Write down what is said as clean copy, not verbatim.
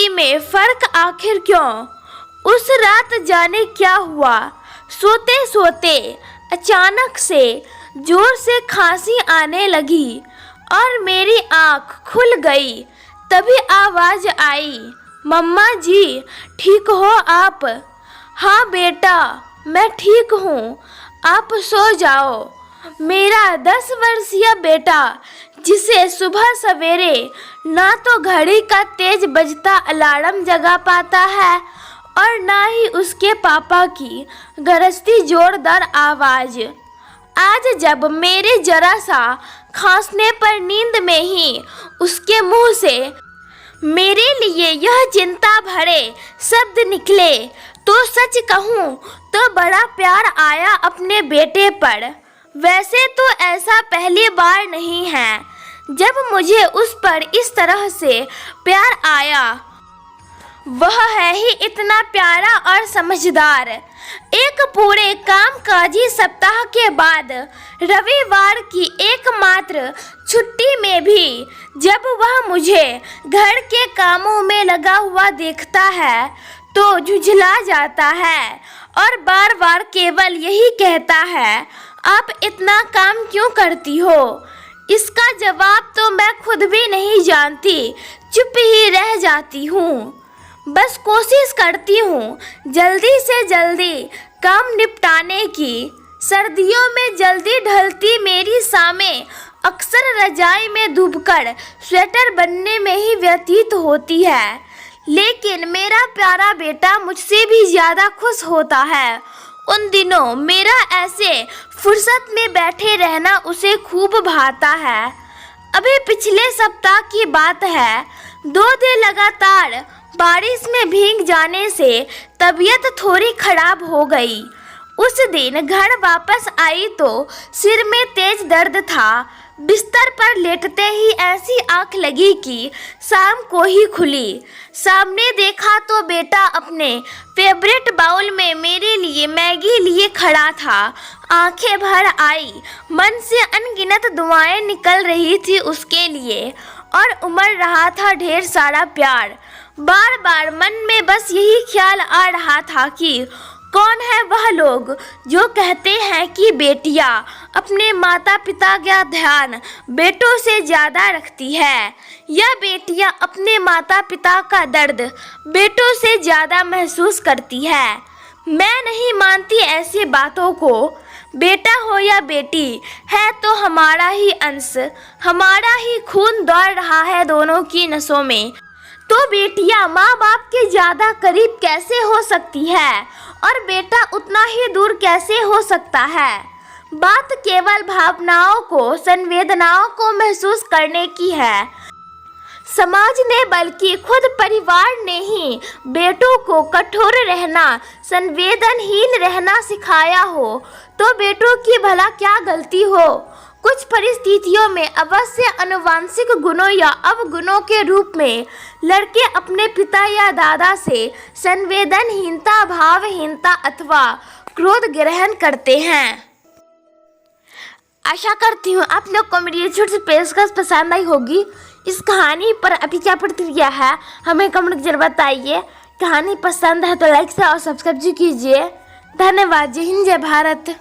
बेटी में फर्क आखिर क्यों? उस रात जाने क्या हुआ, सोते सोते अचानक से जोर से खांसी आने लगी और मेरी आँख खुल गई। तभी आवाज़ आई, मम्मा जी ठीक हो आप? हाँ बेटा मैं ठीक हूँ, आप सो जाओ। मेरा 10 वर्षीय बेटा, जिसे सुबह सवेरे ना तो घड़ी का तेज बजता अलार्म जगा पाता है और ना ही उसके पापा की गरजती जोरदार आवाज़, आज जब मेरे जरा सा खांसने पर नींद में ही उसके मुंह से मेरे लिए यह चिंता भरे शब्द निकले, तो सच कहूँ तो बड़ा प्यार आया अपने बेटे पर। वैसे तो ऐसा पहली बार नहीं है जब मुझे उस पर इस तरह से प्यार आया। वह है ही इतना प्यारा और समझदार। एक पूरे कामकाजी सप्ताह के बाद रविवार की एकमात्र छुट्टी में भी जब वह मुझे घर के कामों में लगा हुआ देखता है तो झुंझला जाता है और बार बार केवल यही कहता है, आप इतना काम क्यों करती हो? इसका जवाब तो मैं खुद भी नहीं जानती, चुप ही रह जाती हूँ। बस कोशिश करती हूँ जल्दी से जल्दी काम निपटाने की। सर्दियों में जल्दी ढलती मेरी शामें अक्सर रजाई में डूबकर स्वेटर बनने में ही व्यतीत होती है, लेकिन मेरा प्यारा बेटा मुझसे भी ज़्यादा खुश होता है। उन दिनों मेरा ऐसे फुर्सत में बैठे रहना उसे खूब भाता है। अभी पिछले सप्ताह की बात है, 2 दिन लगातार बारिश में भीग जाने से तबीयत थोड़ी खराब हो गई। उस दिन घर वापस आई तो सिर में तेज दर्द था। बिस्तर पर लेटते ही ऐसी आंख लगी कि शाम को ही खुली। सामने देखा तो बेटा अपने फेवरेट बाउल में मेरे लिए मैगी लिए खड़ा था। आंखें भर आई, मन से अनगिनत दुआएं निकल रही थी उसके लिए और उमड़ रहा था ढेर सारा प्यार। बार बार मन में बस यही ख्याल आ रहा था कि कौन है वह लोग जो कहते हैं कि बेटियां अपने माता पिता का ध्यान बेटों से ज़्यादा रखती है, या बेटियां अपने माता पिता का दर्द बेटों से ज़्यादा महसूस करती है। मैं नहीं मानती ऐसी बातों को। बेटा हो या बेटी है तो हमारा ही अंश, हमारा ही खून दौड़ रहा है दोनों की नसों में। तो बेटियां माँ बाप के ज़्यादा करीब कैसे हो सकती है और बेटा उतना ही दूर कैसे हो सकता है? बात केवल भावनाओं को, संवेदनाओं को महसूस करने की है। समाज ने बल्कि खुद परिवार ने ही बेटों को कठोर रहना, संवेदनहीन रहना सिखाया हो, तो बेटों की भला क्या गलती हो? कुछ परिस्थितियों में अवश्य आनुवंशिक गुणों या अवगुणों के रूप में लड़के अपने पिता या दादा से संवेदनहीनता, भावहीनता अथवा क्रोध ग्रहण करते हैं। आशा करती हूँ आप लोग को मेरी छोटी सी पेशकश पसंद आई होगी। इस कहानी पर अभी क्या प्रतिक्रिया है हमें कमेंट जरूर बताइए। कहानी पसंद है तो लाइक से और सब्सक्राइब कीजिए। धन्यवाद। जय हिंद, जय भारत।